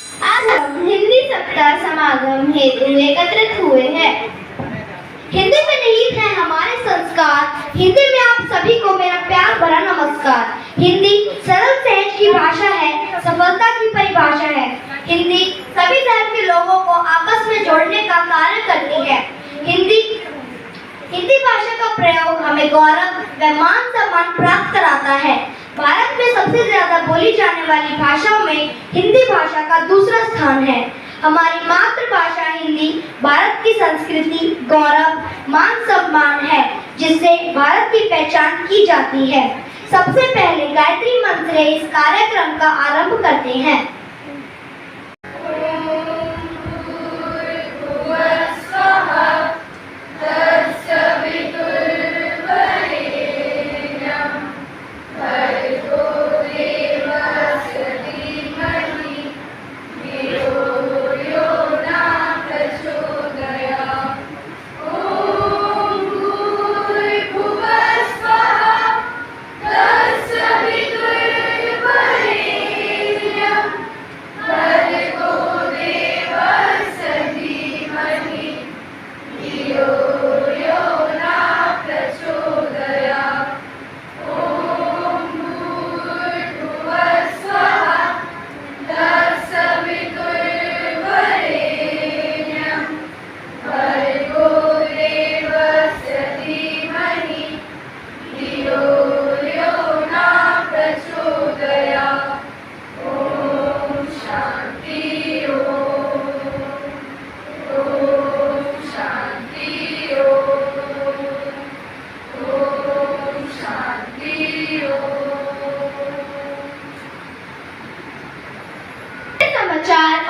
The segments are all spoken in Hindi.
आज हम हिंदी सप्ताह समागम हेतु एकत्रित हुए हैं। हिंदी में निहित है हमारे संस्कार। हिंदी में आप सभी को मेरा प्यार भरा नमस्कार। हिंदी सरल सहज की भाषा है, सफलता की परिभाषा है। हिंदी सभी धर्म के लोगों को आपस में जोड़ने का कार्य करती है। हिंदी भाषा का प्रयोग हमें गौरव व मान सम्मान प्राप्त कराता है। भारत में सबसे ज्यादा बोली जाने वाली भाषाओं में हिंदी भाषा का दूसरा स्थान है। हमारी मातृभाषा हिंदी भारत की संस्कृति, गौरव, मान सम्मान है, जिससे भारत की पहचान की जाती है। सबसे पहले गायत्री मंत्र से इस कार्यक्रम का आरंभ करते हैं।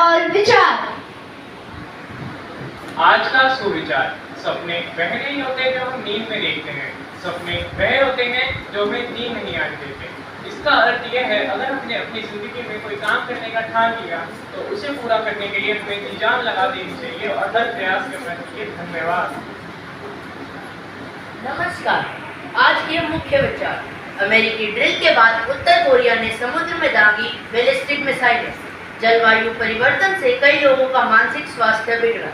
और विचार। आज का सुविचार। सपने वह नहीं होते जो हम नींद में देखते हैं, सपने वह होते हैं जो हमें नींद नहीं आने देते। इसका अर्थ यह है, अगर हमने अपनी जिंदगी में कोई काम करने का ठान लिया तो उसे पूरा करने के लिए हमें जी जान लगा देनी चाहिए और हर प्रयास करना चाहिए। धन्यवाद। नमस्कार। आज के मुख्य विचार। अमेरिकी ड्रिल के बाद उत्तर कोरिया ने समुद्र में दागी बैलिस्टिक मिसाइलें। जलवायु परिवर्तन से कई लोगों का मानसिक स्वास्थ्य बिगड़ा।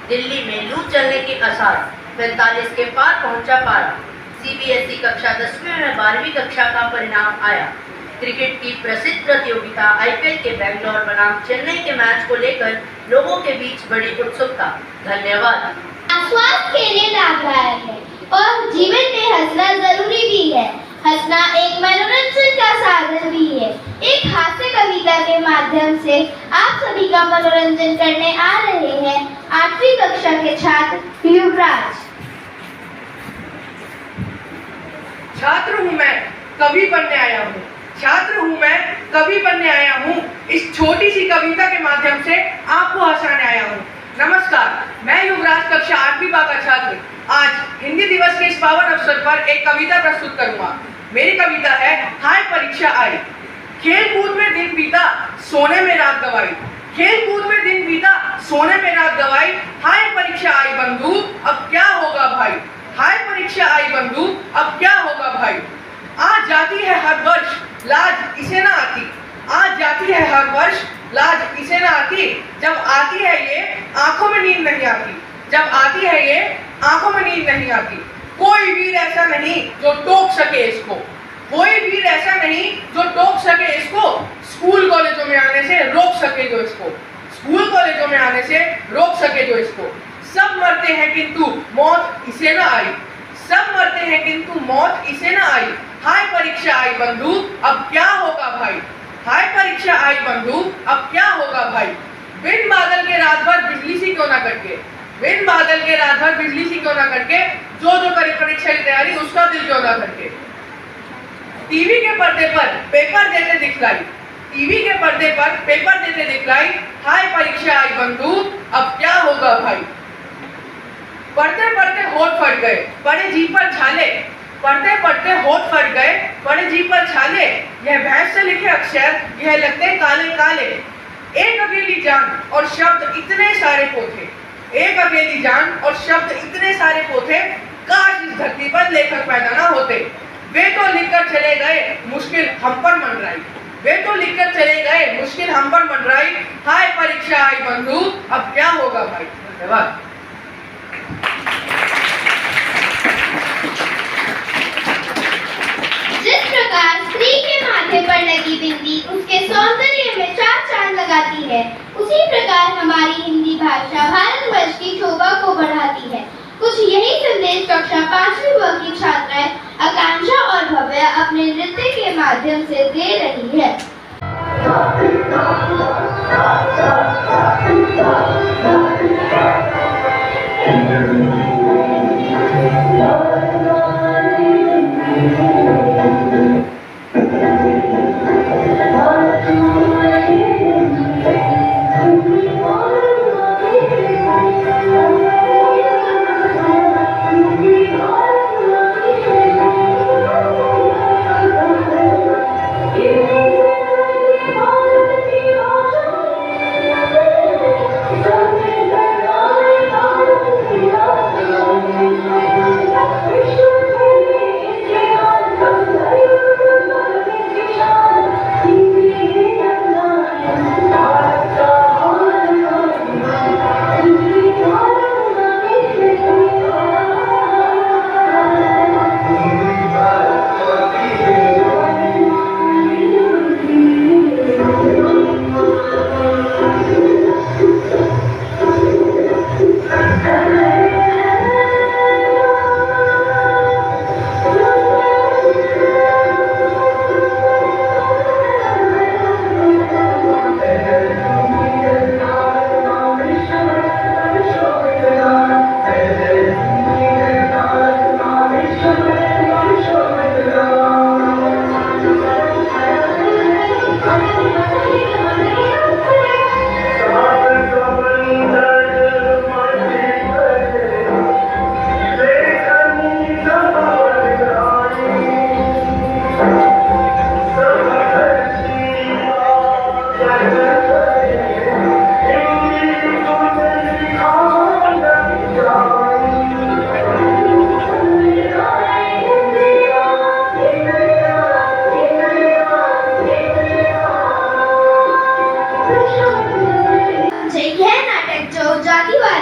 दिल्ली में लू चलने के आसार। 45 के पार पहुंचा पारा। सीबीएसई कक्षा 10वीं में 12वीं कक्षा का परिणाम आया। क्रिकेट की प्रसिद्ध प्रतियोगिता आईपीएल के बेंगलोर बनाम चेन्नई के मैच को लेकर लोगों के बीच बड़ी उत्सुकता। धन्यवाद। स्वास्थ्य के लिए लाभदायक है और जीवन में हंसना जरूरी भी है। हंसना एक मनोरंजन का साधन भी है। एक हास्य कविता के माध्यम से आप सभी का मनोरंजन करने आ रहे हैं 8वीं कक्षा के छात्र युवराज। छात्र हूँ मैं, कवि बनने आया हूँ। छात्र हूँ मैं, कवि बनने आया हूँ। इस छोटी सी कविता के माध्यम से आपको हंसाने आया हूँ। नमस्कार, मैं युवराज कक्षा 8वीं बा का छात्र आज हिंदी दिवस के इस पावन अवसर पर एक कविता प्रस्तुत करूंगा। मेरी कविता है हाय परीक्षा आई। खेल कूद में दिन बीता, सोने में रात गवाई। खेल कूद में दिन बीता, सोने में रात गवाई। हाय परीक्षा आई बंधु, अब क्या होगा भाई। हाय परीक्षा आई बंधु, अब क्या होगा भाई। आज जाती है हर वर्ष, लाज इसे ना आती। आज जाती है हर वर्ष, लाज इसे ना आती। जब आती है ये आंखों में नींद नहीं आती। जब आती है ये आंखों में नींद नहीं आती। कोई वीर ऐसा नहीं जो टोक सके इसको। कोई वीर ऐसा नहीं जो टोक सके इसको। स्कूल कॉलेजों में आने से रोक सके जो इसको। स्कूल कॉलेजों में आने से रोक सके जो इसको। सब मरते हैं किंतु मौत इसे ना आई। सब मरते हैं किंतु मौत इसे ना आई। हाय परीक्षा आई बंधु, अब क्या होगा भाई। हाय परीक्षा आई बंधु, अब क्या होगा भाई। बिन बादल के रात भर बिजली सी क्यों ना करके। बिन बादल के रात भर बिजली सी क्यों ना करके। जो करे परीक्षा की तैयारी उसका दिल क्यों ना करके। टीवी के पर्दे पर पेपर देते दिखलाई। टीवी के पर्दे पर पेपर देते दिखलाई। हाय परीक्षा आई बंधु, अब क्या होगा भाई। पढ़ते पढ़ते होठ फट गए, पढ़े जी पर छाले। पढ़ते पढ़ते होठ फट गए, पढ़े जी पर छाले। यह भैंस से लिखे अक्षर, यह लगते काले काले। एक अकेली जान और शब्द इतने सारे पोथे। एक अकेली जान और शब्द इतने सारे पोथे। काश इस धरती पर लेखक पैदा ना होते। वे तो लिखकर चले गए, मुश्किल हम पर मंडराई। वे तो लिखकर चले गए, मुश्किल हम पर मंडराई, हाय परीक्षा आई बंधु, अब क्या होगा भाई। धन्यवाद। जिस प्रकार स्त्री के माथे पर लगी बिंदी उसके सौंदर्य में चार चांद लगाती है, उसी प्रकार हमारी हिंदी भाषा भारतवर्ष की शोभा को बढ़ाती है। कुछ यही संदेश कक्षा 5वीं वर्ग की छात्राएं आकांक्षा और भव्य अपने नृत्य के माध्यम से दे रही है।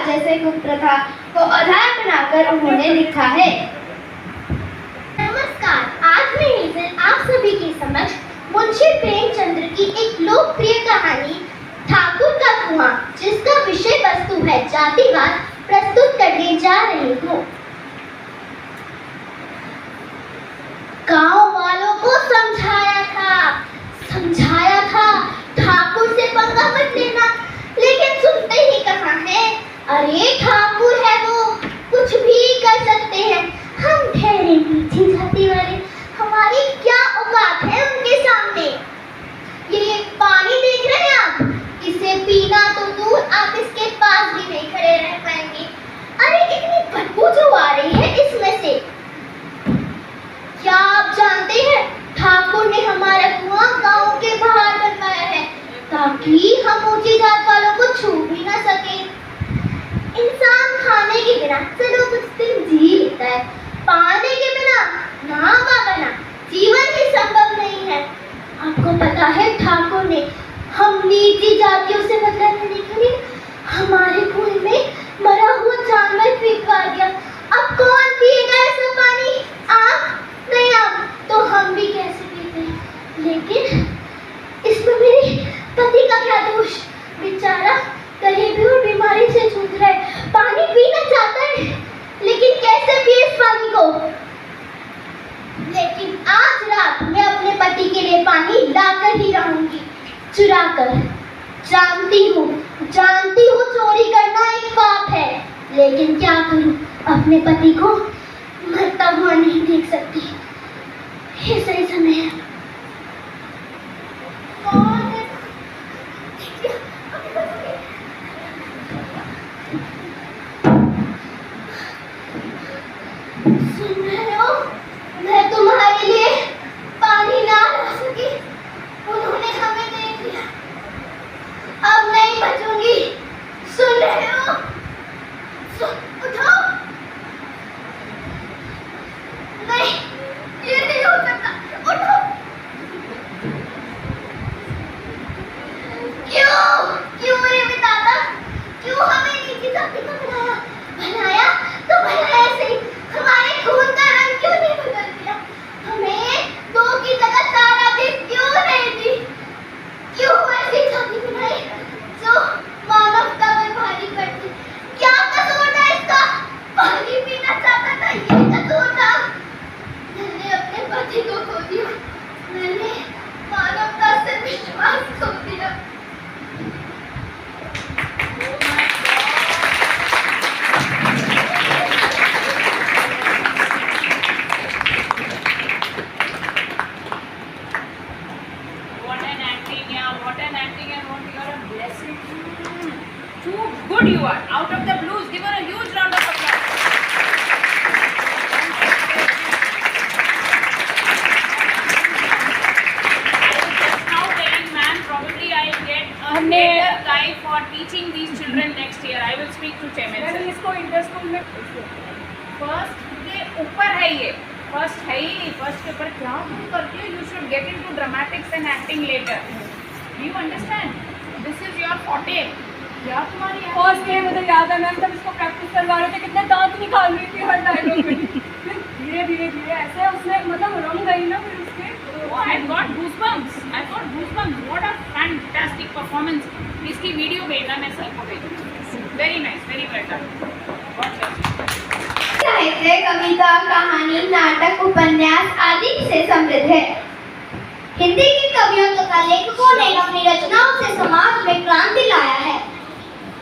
जैसे कुप्रथा को आधार बनाकर उन्होंने लिखा है। नमस्कार, आज मैं हिजल आप सभी के समक्ष मुंशी प्रेमचंद्र की एक लोकप्रिय कहानी ठाकुर का कुआं, जिसका विषय वस्तु है जातिवाद, प्रस्तुत करने जा रही हूँ। गांव वालों को समझाया था ठाकुर से पंगा मत लेना, लेकिन सुनते ही कहाँ है। अरे ठाकुर है वो, कुछ भी कर सकते हैं। हम ठहरे नीची जाति वाले, हमारी क्या औकात है उनके सामने। ये पानी देख रहे हैं आप, इसे पीना तो दूर, आप इसके पास भी नहीं खड़े रह पाएंगे। अरे इतनी बदबू जो आ रही है इसमें से, क्या आप जानते हैं ठाकुर ने हमारा कुआं गांव के बाहर बनवाया है, ताकि हम ऊंची जात वालों को छू भी ना सके। इंसान खाने के बिना चलो कुछ दिन जी लेता है, पानी के बिना ना बाबा जीवन ही संभव नहीं है। आपको पता है ठाकुर ने हम नीची जातियों से बदला लेने के लिए हमारे कुएं में मरा हुआ जानवर फेंकवा दिया। अब कौन पिएगा ऐसा पानी? आप नहीं, आप तो हम भी कैसे पीते हैं। लेकिन इसमें मेरे पति का क्या दोष? बेचारा गरीबी और बीमारी से जूझ रहा है, पानी पीना चाहता है, लेकिन कैसे पिए इस पानी को? लेकिन आज रात मैं अपने पति के लिए पानी लाकर ही रहूंगी, चुरा कर। जानती हूँ चोरी करना एक पाप है, लेकिन क्या करूं, अपने पति को मरता हुआ नहीं देख सकती। ये सही समय है। सुन रहे हो, मैं तुम्हारे लिए पानी ना ला सकी, उन्होंने हमें देख लिया, अब नहीं बचूंगी। सुन रहे हो? उठो। नहीं, ये नहीं हो सकता, उठो। what an acting and what you are a blessing. Too good you are. Out of the blues. Give her a huge round of applause. I was just now telling ma'am, probably I'll get a better guy for teaching these children next year. I will speak to chairman sir. इसको इंटर स्कूल में फर्स्ट के ऊपर है ये, फर्स्ट है ही नहीं, फर्स्ट के ऊपर क्या तुम करती हो, you should get into dramatics and acting later. You understand, this is your forte. क्या तुम्हारी फर्स्ट में मुझे याद है मैम जब इसको प्रैक्टिस करवा रहे थे कितने दांत निकाल रही थी हर डायलॉग में. फिर धीरे धीरे धीरे ऐसे उसने मतलब रंग गई ना फिर उसके. Oh, I got goosebumps. I got goosebumps. What a fantastic performance. इसकी वीडियो भेजना मैं सर को भेजूँगी. Very nice, very well done. God bless you. साहित्य, कविता, कहानी, नाटक, उपन्यास आदि से समृद्ध है. हिंदी के कवियों तथा लेखकों ने अपनी रचनाओं से समाज में क्रांति लाया है.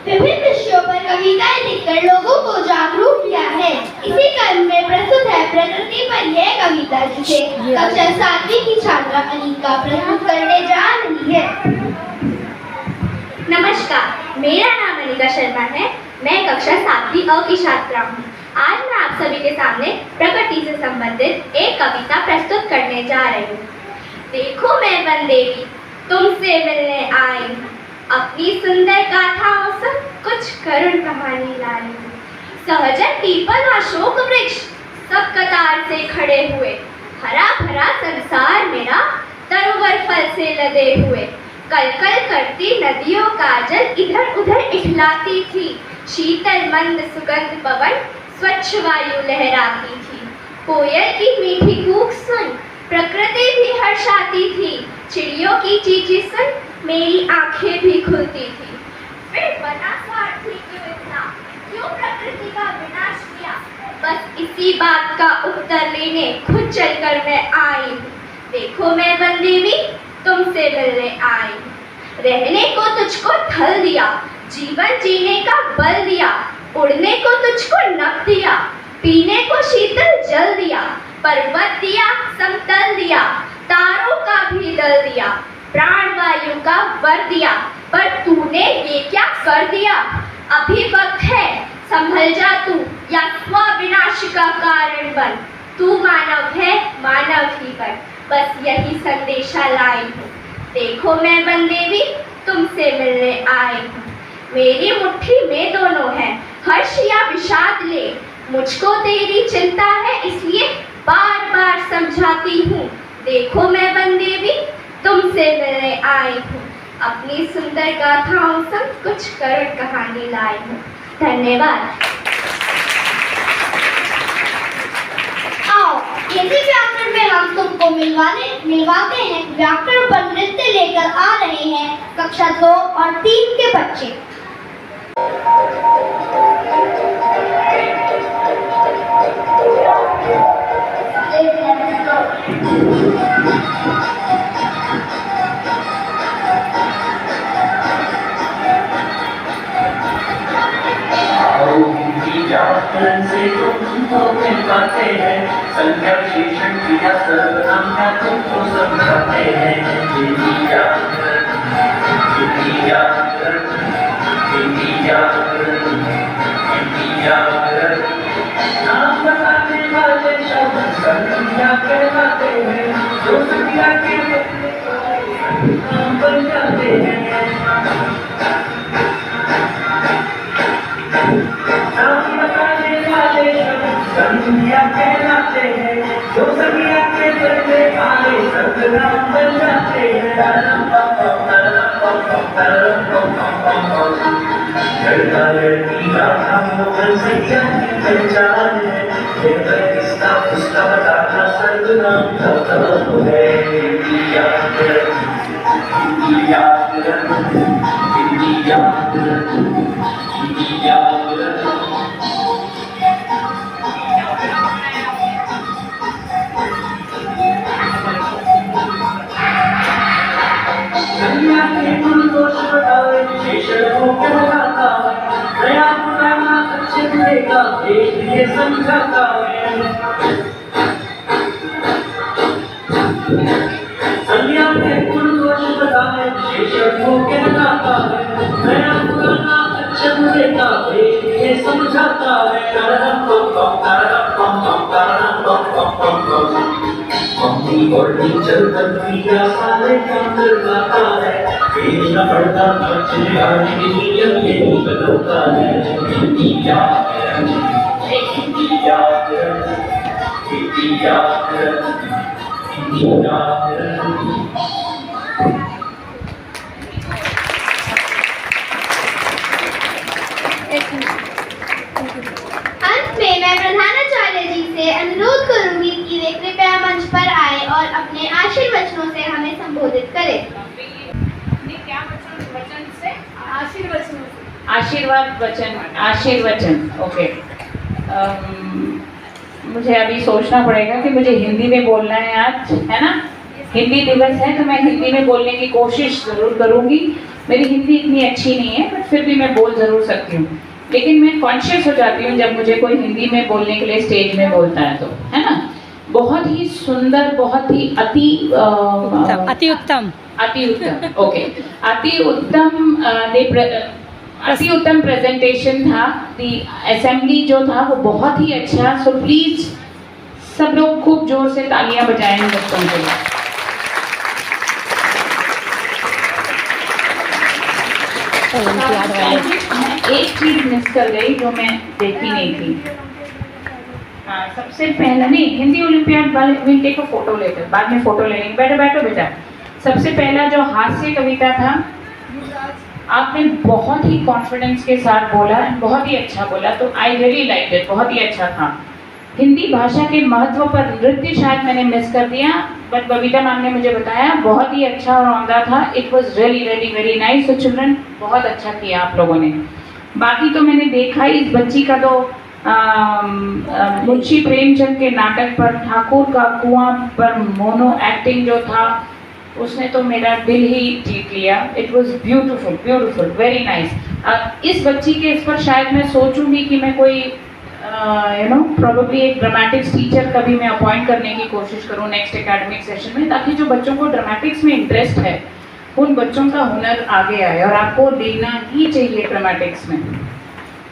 विभिन्न विषयों पर कविताएं लिखकर लोगों को जागरूक किया है. इसी क्रम में प्रस्तुत है प्रकृति पर यह कविता, जिसे कक्षा 7वीं की छात्रा अनिका प्रस्तुत करने जा रही है. नमस्कार, मेरा नाम अनिका शर्मा है. मैं कक्षा 7वीं अ की छात्रा हूँ. आज मैं आप सभी के सामने प्रकृति से संबंधित एक कविता प्रस्तुत करने जा रही हूँ. देखो मैं वन देवी तुमसे मिलने आई हूँ, अपनी सुंदर गाथाओं से कुछ करुण कहानी लाई हूँ. सहजन पीपल अशोक वृक्ष सब कतार से खड़े हुए, हरा भरा संसार मेरा तरोवर फल से लदे हुए. कल कल करती नदियों का जल इधर उधर इठलाती थी, शीतल मंद सुगंध पवन स्वच्छ वायु लहराती थी. कोयल की मीठी कूक सुन प्रकृति भी हर्षाती थी, चिड़ियों की चींची सुन मेरी आंखें भी खुलती थी. फिर बना स्वार्थी क्यों इतना, क्यों प्रकृति का विनाश किया, बस इसी बात का उत्तर लेने खुद चलकर मैं आई हूँ. देखो मैं वन देवी तुमसे मिलने आई हूँ. रहने को तुझको थल दिया, जीवन जीने का बल दिया, उड़ने को तुझको नभ दिया, पीने को शीतल जल दिया, पर्वत दिया समतल दिया, तारों का भी दल दिया, प्राण वायु का वर दिया, पर तूने ये क्या कर दिया. अभी वक्त है संभल जा तू, या स्व विनाश का कारण बन. तू मानव है मानव ही बन, बस यही संदेशा लाई हूँ. देखो मैं वन देवी तुमसे मिलने आई हूँ. मेरी मुट्ठी में दोनों है, हर्ष या विषाद ले, मुझको तेरी चिंता है इसलिए बार बार समझाती हूँ. देखो मैं वन देवी तुमसे मिलने आई हूँ, अपनी सुंदर गाथाओं से कुछ करुण कहानी लाई हूँ. धन्यवाद. आओ इसी व्याकरण में हम तुमको मिलवाते हैं. व्याकरण पर नृत्य लेकर आ रहे हैं कक्षा 2 और 3 के बच्चे. व्याकरण से तुमको मिल पाते हैं, संख्या विशेषण क्रिया सर्वनाम क्या तुमको समझाते हैं. हिंदी व्याकरण, हिंदी व्याकरण, हिंदी व्याकरण, हिंदी व्याकरण. नाम बताने वाले शब्द संख्या कहलाते हैं, जो संख्या के नाम बन जाते हैं. संख्या कहलाते हैं, जो संख्या के बदले आए संख्या बन जाते हैं. संख्या की पहचान है, इसका उसका बताना सर्वनाम है. हिंदी व्याकरण, हिंदी व्याकरण, हिंदी व्याकरण, हिंदी व्याकरण. संज्ञा के गुण दोष बताए, विशेषणों को बताता है, नया पुराना अच्छे बुरे का भेद ये समझाता है. संज्ञा के गुण दोष बताए, शीशम को कहलाता है, नया पुराना अच्छे बुरे का भेद ये समझाता है। मम्मी और टीचर बनती सारे काम करवाता है, पेज न पढ़ता बच्चे आने की नियम यही बदलता है। हिंदी याद रख, हिंदी याद रख, हिंदी याद रख, हिंदी याद रख। अंत में मैं प्रधानाचार्य जी से अनुरोध करूंगी कि वे कृपया मंच पर आए और अपने आशीर्वचनों से हमें संबोधित करें। ये क्या वचन से? आशीर्वचनों से। आशीर्वाद वचन, आशीर्वचन, ओके। मुझे अभी सोचना पड़ेगा कि मुझे हिंदी में बोलना है आज, है ना? हिंदी दिवस है तो मैं हिंदी में बोलने की कोशिश ज़रूर करूँगी। मेरी हिंदी इतनी अच्छी नहीं है बट फिर भी मैं बोल ज़रूर सकती हूँ, लेकिन मैं कॉन्शियस हो जाती हूँ जब मुझे कोई हिंदी में बोलने के लिए स्टेज में बोलता है तो, है ना? बहुत ही सुंदर, बहुत ही अति उत्तम, ओके, अति उत्तम प्रेजेंटेशन था। दी असेंबली जो था वो बहुत ही अच्छा। सो प्लीज सब लोग खूब जोर से तालियां बजाएं बच्चों के लिए। एक चीज मिस कर गई जो मैं देखी नहीं थी। सबसे पहले नहीं, Hindi olympiad will take a photo later, बाद में फोटो लेंगे। बैठो बैठो बेटा। सबसे पहला जो हास्य कविता था, आपने बहुत ही कॉन्फिडेंस के साथ बोला, बहुत ही अच्छा बोला, तो आई रियली लाइक इट, बहुत ही अच्छा था। हिंदी भाषा के महत्व पर नृत्य शायद मैंने मिस कर दिया, बट बबीता मैम ने मुझे बताया बहुत ही अच्छा और उम्दा था। It was really really very nice. तो चिल्ड्रन बहुत अच्छा किया आप लोगों ने। बाकी तो मैंने देखा ही, इस बच्ची का तो मुंशी प्रेमचंद के नाटक पर ठाकुर का कुआं पर मोनो एक्टिंग जो था, उसने तो मेरा दिल ही जीत लिया। It was beautiful, beautiful, very nice. इस बच्ची के इस पर शायद मैं सोचूंगी कि मैं कोई प्रोबेबली एक ड्रामेटिक्स टीचर कभी मैं अपॉइंट करने की कोशिश करूँ नेक्स्ट एकेडमिक सेशन में, ताकि जो बच्चों को ड्रामेटिक्स में इंटरेस्ट है उन बच्चों का हुनर आगे आए, और आपको लेना ही चाहिए ड्रामेटिक्स में।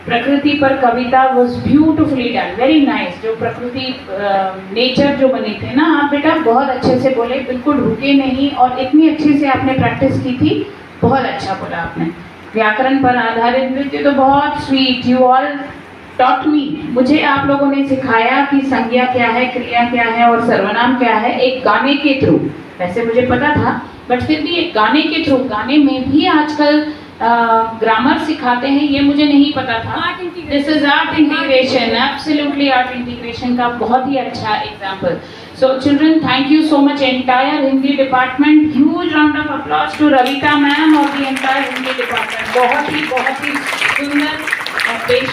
प्रकृति पर कविता was beautifully done, very nice. जो प्रकृति नेचर जो बने थे ना, आप बेटा बहुत अच्छे से बोले, बिल्कुल रुके नहीं, और इतनी अच्छे से आपने प्रैक्टिस की थी, बहुत अच्छा बोला आपने। व्याकरण पर आधारित नृत्य तो बहुत sweet, you all taught me. मुझे आप लोगों ने सिखाया कि संज्ञा क्या है, क्रिया क्या है और सर्वनाम क्या है, एक गाने के थ्रू। वैसे मुझे पता था बट फिर भी एक गाने के थ्रू, गाने में भी आजकल ग्रामर सिखाते हैं, ये मुझे नहीं पता था। This is art integration, absolutely art integration का बहुत ही अच्छा example. So children, thank you so much, entire Hindi department. Huge round of applause to Ravita ma'am और दी एंटायर हिंदी डिपार्टमेंट। बहुत ही सुंदर पेश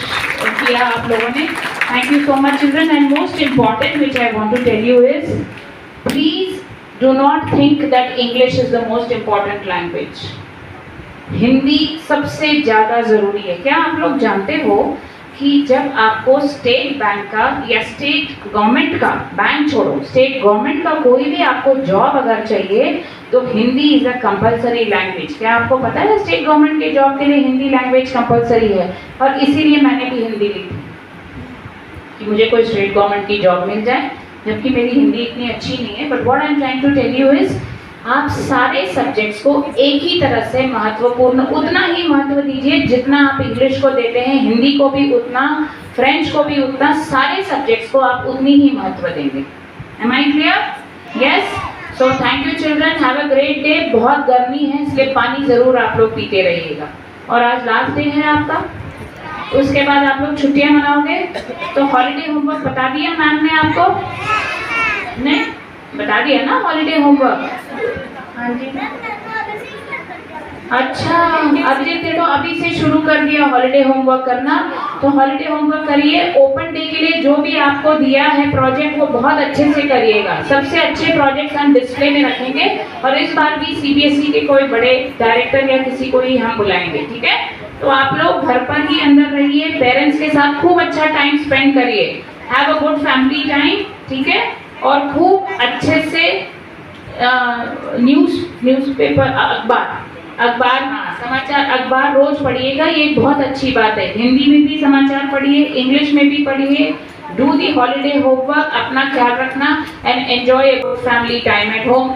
किया आप लोगों ने। Thank you so much children. And most important which I want to tell you is, please do not think that English is the most important language. Hindi सबसे ज़्यादा ज़रूरी है। क्या आप लोग जानते हो कि जब आपको स्टेट बैंक का या स्टेट गवर्नमेंट का, बैंक छोड़ो, स्टेट गवर्नमेंट का कोई भी आपको जॉब अगर चाहिए तो Hindi is a compulsory language. क्या आपको पता है स्टेट गवर्नमेंट के जॉब के लिए हिंदी लैंग्वेज कंपलसरी है? और इसीलिए मैंने भी हिंदी ली थी कि मुझे कोई स्टेट गवर्नमेंट की जॉब मिल जाए, जबकि मेरी हिंदी इतनी अच्छी नहीं है। But what I am trying to tell you is, आप सारे सब्जेक्ट्स को एक ही तरह से महत्वपूर्ण, उतना ही महत्व दीजिए जितना आप इंग्लिश को देते हैं, हिंदी को भी उतना, फ्रेंच को भी उतना, सारे सब्जेक्ट्स को आप उतनी ही महत्व देंगे। Am I clear? Yes. So thank you children, have a great day. बहुत गर्मी है इसलिए पानी ज़रूर आप लोग पीते रहिएगा। और आज लास्ट डे है आपका, उसके बाद आप लोग छुट्टियां मनाओगे। तो हॉलीडे होमवर्क बता दिया मैम ने आपको? नहीं बता दिया ना हॉलीडे होमवर्क? हाँ जी। अच्छा, अब देखते तो अभी से शुरू कर दिया हॉलीडे होमवर्क करना। तो हॉलीडे होमवर्क करिए। ओपन डे के लिए जो भी आपको दिया है प्रोजेक्ट, वो बहुत अच्छे से करिएगा। सबसे अच्छे प्रोजेक्ट्स हम डिस्प्ले में रखेंगे, और इस बार भी सीबीएसई के कोई बड़े डायरेक्टर या किसी को ही हम बुलाएंगे, ठीक है? तो आप लोग घर पर ही अंदर रहिए, पेरेंट्स के साथ खूब अच्छा टाइम स्पेंड करिए, have a good family time, ठीक है? और खूब अच्छे से न्यूज़पेपर, अखबार अखबार, हाँ समाचार अखबार रोज पढ़िएगा, ये एक बहुत अच्छी बात है। हिंदी में भी समाचार पढ़िए, इंग्लिश में भी पढ़िए। डू दी हॉलीडे होमवर्क, अपना ख्याल रखना and enjoy family time at home.